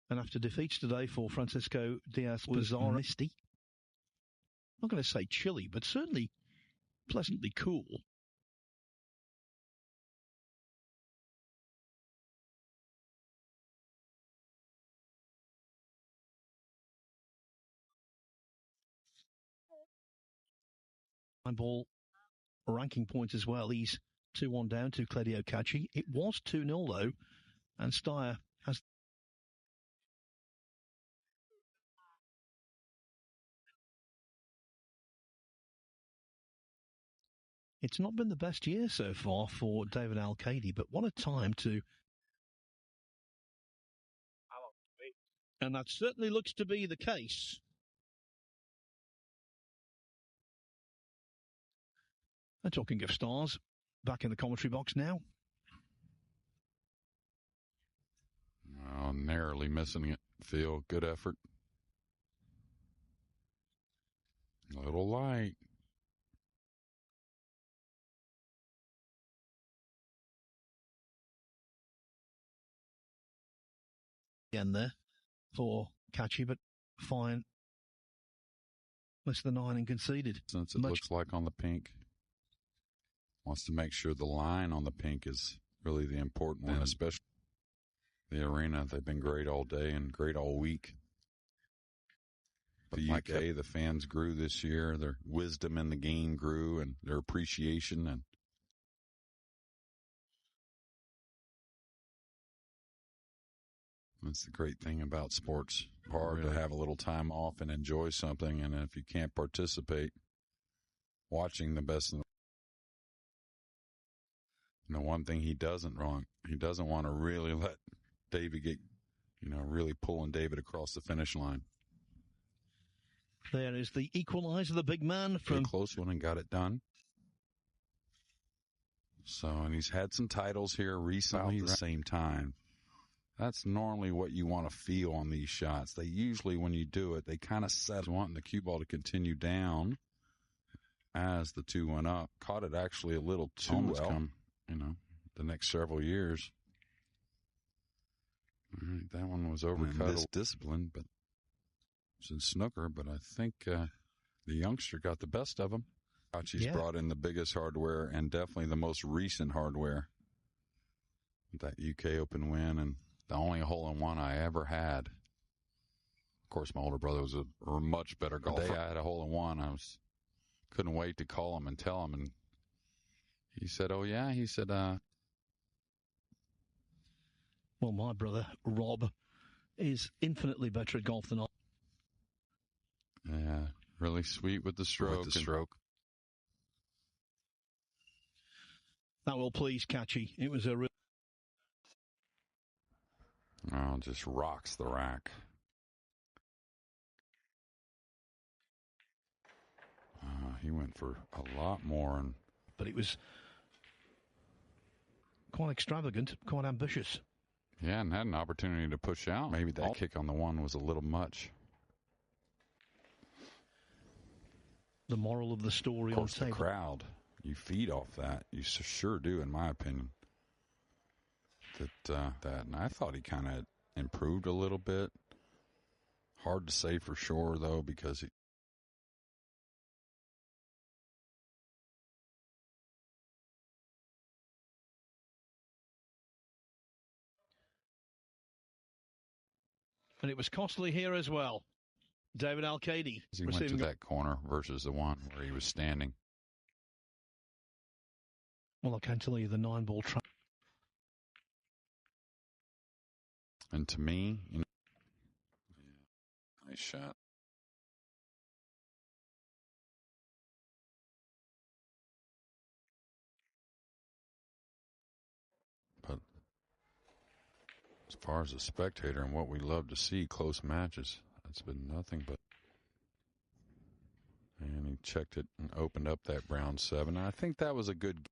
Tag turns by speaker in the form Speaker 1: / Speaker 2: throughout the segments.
Speaker 1: And after defeats today for Francisco Diaz-Pizarro, misty. I'm not going to say chilly, but certainly pleasantly cool. Nineball ranking points as well. He's 2-1 down to Eklen Kaci. It was 2-0 though, and Steyer has. It's not been the best year so far for David Alcaide, but what a time to. And that certainly looks to be the case. And talking of stars, back in the commentary box now.
Speaker 2: Oh, narrowly missing it. Phil, good effort. A little light.
Speaker 1: Again there for Kaci, but fine. Less than 9 and conceded.
Speaker 2: Since it looks like on the pink. Wants to make sure the line on the pink is really the important one, especially the arena. They've been great all day and great all week. The UK, the fans grew this year. Their wisdom in the game grew and their appreciation. And that's the great thing about sports. Hard to have a little time off and enjoy something. And if you can't participate, watching the best in the one thing he doesn't want to really let David get, really pulling David across the finish line.
Speaker 1: There is the equalizer, the big man from
Speaker 2: a close one and got it done. So, and he's had some titles here recently at the same time. That's normally what you want to feel on these shots. They usually, when you do it, they kind of set wanting the cue ball to continue down as the 2 went up. Caught it actually a little too well. The next several years. All right, that one was overcut. This discipline, but it's in snooker. But I think the youngster got the best of him. Kaci's brought in the biggest hardware and definitely the most recent hardware. That UK Open win and the only hole-in-one I ever had. Of course, my older brother was a much better golfer. The day I had a hole-in-one, couldn't wait to call him and tell him. And he said, "Oh yeah," he said,
Speaker 1: Well, my brother, Rob, is infinitely better at golf than I.
Speaker 2: Yeah, really sweet with the stroke.
Speaker 1: That will please Kaci. It was a real.
Speaker 2: Oh, just rocks the rack. He went for a lot more.
Speaker 1: But it was quite extravagant, quite ambitious.
Speaker 2: Yeah, and had an opportunity to push out. Maybe that kick on the one was a little much.
Speaker 1: The moral of the story
Speaker 2: of course,
Speaker 1: on the table.
Speaker 2: Crowd, you feed off that. You sure do, in my opinion. And I thought he kind of improved a little bit. Hard to say for sure, though, because
Speaker 1: and it was costly here as well. David Alcaide.
Speaker 2: He went to that corner versus the one where he was standing.
Speaker 1: Well, I can't tell you the 9-ball try.
Speaker 2: And to me, nice shot. But as far as a spectator and what we love to see, close matches, that's been nothing but. And he checked it and opened up that round 7. And I think that was a good.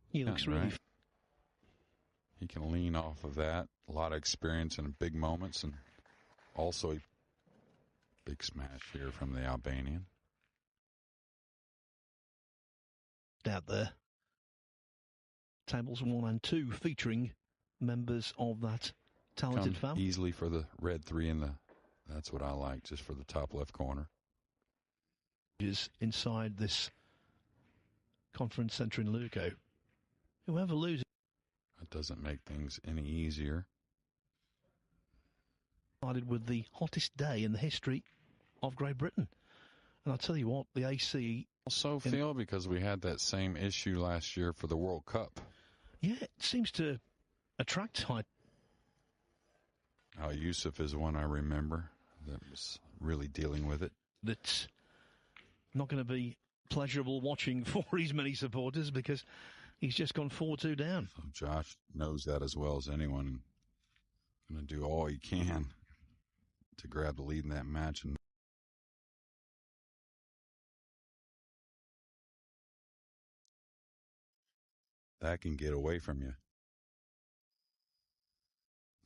Speaker 1: He looks really.
Speaker 2: He can lean off of that. A lot of experience in big moments, and Also a big smash here from the Albanian.
Speaker 1: Out there. Tables 1 and 2 featuring members of that talented family.
Speaker 2: Easily for the red 3 in the, that's what I like, just for the top left corner.
Speaker 1: Is inside this conference centre in Lugo. Whoever loses.
Speaker 2: That doesn't make things any easier.
Speaker 1: Started with the hottest day in the history of Great Britain. And I'll tell you what, the AC...
Speaker 2: Also feel because we had that same issue last year for the World Cup.
Speaker 1: Yeah, it seems to attract high...
Speaker 2: Al Yusuf is one I remember that was really dealing with it.
Speaker 1: That's not going to be pleasurable watching for his many supporters because he's just gone 4-2 down.
Speaker 2: So Josh knows that as well as anyone. Going to do all he can to grab the lead in that match. And that can get away from you.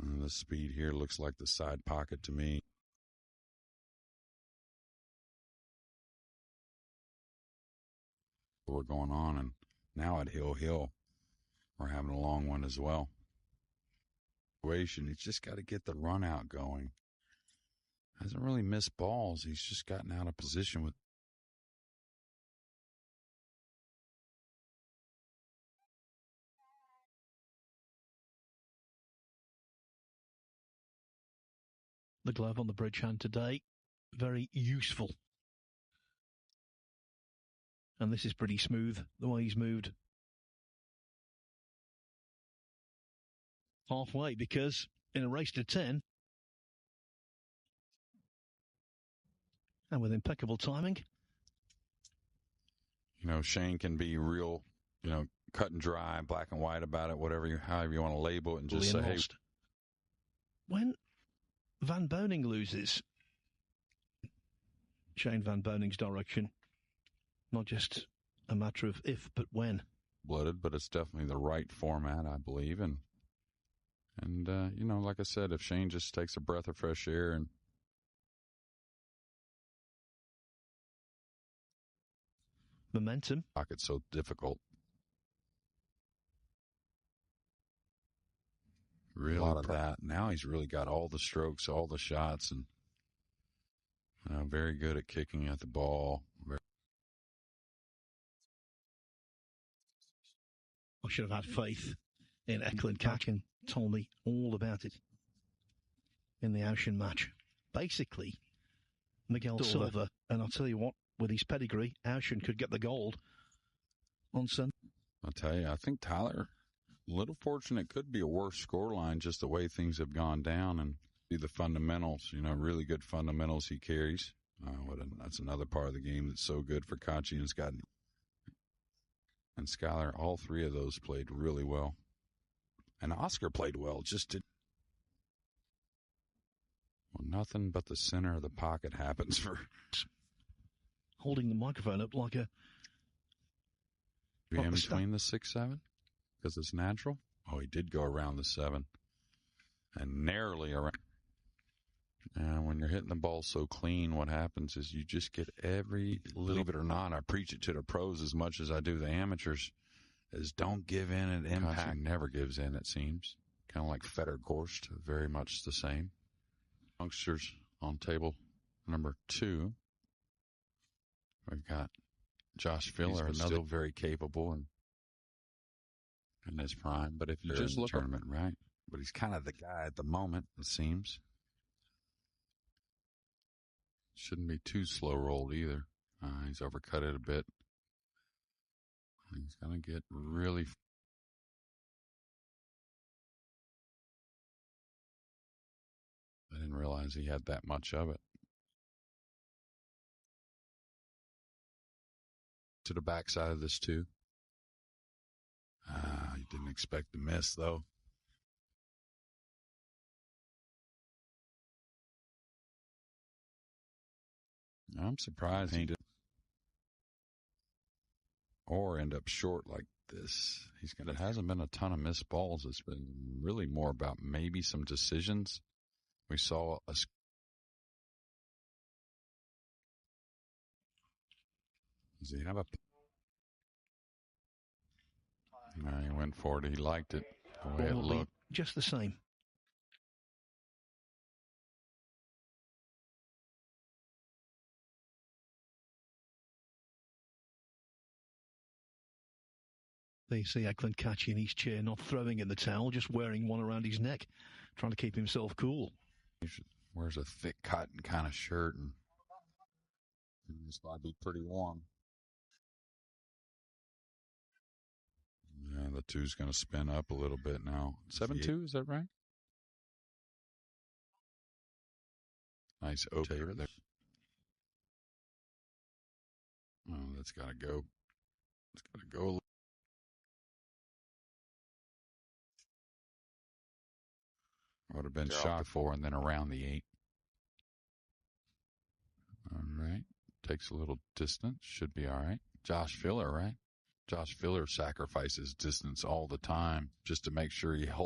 Speaker 2: And the speed here looks like the side pocket to me. We're going on, and now at Hill, we're having a long one as well. He's just got to get the run out going. Hasn't really missed balls. He's just gotten out of position with.
Speaker 1: The glove on the bridge hand today, very useful. And this is pretty smooth, the way he's moved. Halfway, because in a race to 10, and with impeccable timing.
Speaker 2: You know, Shane can be real, cut and dry, black and white about it, however you want to label it, and just say, hey.
Speaker 1: When Van Boning loses, Shane Van Boning's direction, not just a matter of if, but when.
Speaker 2: Blooded, but it's definitely the right format, I believe. And like I said, if Shane just takes a breath of fresh air and
Speaker 1: momentum.
Speaker 2: Pocket's so difficult. Really, a lot of that. Now he's really got all the strokes, all the shots, and very good at kicking at the ball.
Speaker 1: I should have had faith in Eklen Kaci and told me all about it in the Ocean match. Basically, Miguel Silva, and I'll tell you what, with his pedigree, Ocean could get the gold on Sunday.
Speaker 2: I'll tell you, I think Tyler, a little fortunate, could be a worse scoreline just the way things have gone down and see the fundamentals, really good fundamentals he carries. That's another part of the game that's so good for Kaci and Scott. And Skylar, all three of those played really well. And Oscar played well, nothing but the center of the pocket happens for
Speaker 1: holding the microphone up like a
Speaker 2: in between the 6-7 because it's natural. Oh, he did go around the 7 and narrowly around. And when you're hitting the ball so clean, what happens is you just get every little bit or not. I preach it to the pros as much as I do the amateurs. Is don't give in at impact. Kaci never gives in, it seems. Kind of like Federgorst, very much the same. Youngsters on table number 2. We've got Josh Filler, still very capable and in his prime. But if you just look at the tournament, right? But he's kind of the guy at the moment, it seems. Shouldn't be too slow rolled either. He's overcut it a bit. He's going to get really. I didn't realize he had that much of it. To the backside of this too. You didn't expect to miss though. I'm surprised he did. Or end up short like this. It hasn't been a ton of missed balls. It's been really more about maybe some decisions. We saw a Does he have a... No, he went for it. He liked it, the way it looked.
Speaker 1: Just the same. There you see Eklen Kaci in his chair, not throwing in the towel, just wearing one around his neck, trying to keep himself cool.
Speaker 2: He wears a thick cotton kind of shirt, and it's going to be pretty warm. Yeah, the two's going to spin up a little bit now. 7-2, is that right? Nice opener there. Oh, that's got to go. It's got to go. Would have been shot 4 and then around the 8. All right. Takes a little distance. Should be all right. Josh Filler, right? Josh Filler sacrifices distance all the time just to make sure he hung.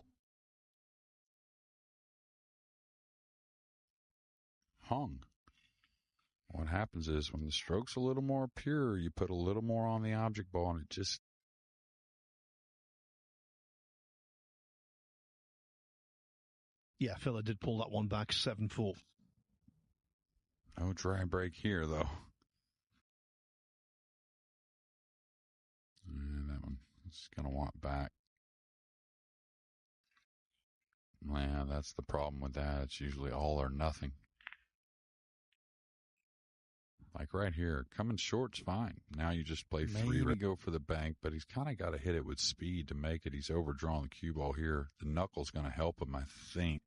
Speaker 2: What happens is when the stroke's a little more pure, you put a little more on the object ball and it just...
Speaker 1: Yeah, Filler did pull that one back 7-4.
Speaker 2: No dry break here, though. And that one is going to want back. Yeah, that's the problem with that. It's usually all or nothing. Like right here, coming short's fine. Now you just play 3 to go for the bank, but he's kind of got to hit it with speed to make it. He's overdrawn the cue ball here. The knuckle's going to help him, I think.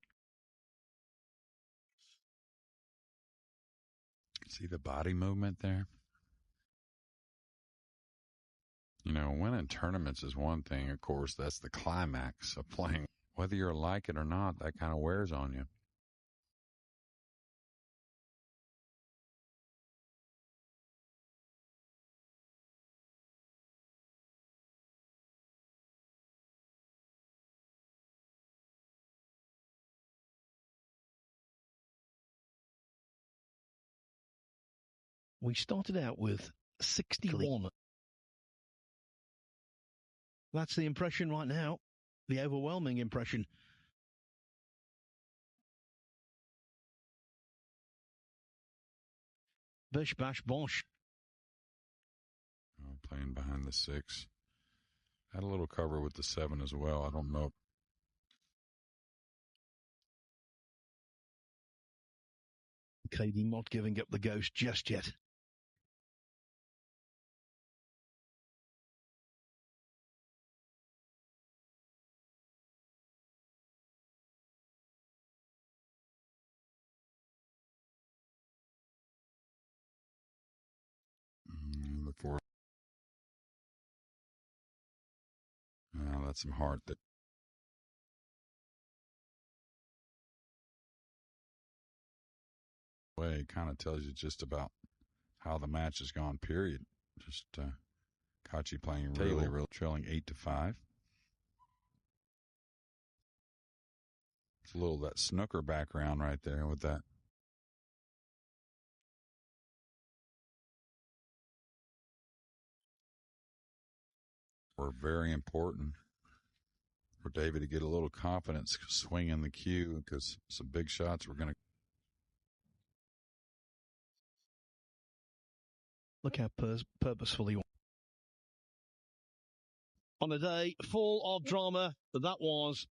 Speaker 2: See the body movement there? You know, winning tournaments is one thing, of course. That's the climax of playing. Whether you like it or not, that kind of wears on you.
Speaker 1: We started out with 61. That's the impression right now. The overwhelming impression. Bish, bash, bosh.
Speaker 2: Oh, playing behind the 6. Had a little cover with the 7 as well. I don't know.
Speaker 1: Katie not giving up the ghost just yet.
Speaker 2: Before. That's some heart that. Way kind of tells you just about how the match has gone, period. Just Kaci playing really trailing 8-5. It's a little that snooker background right there with that. Were very important for David to get a little confidence swinging the cue because some big shots were going to.
Speaker 1: Look how purposefully. On a day full of drama, that was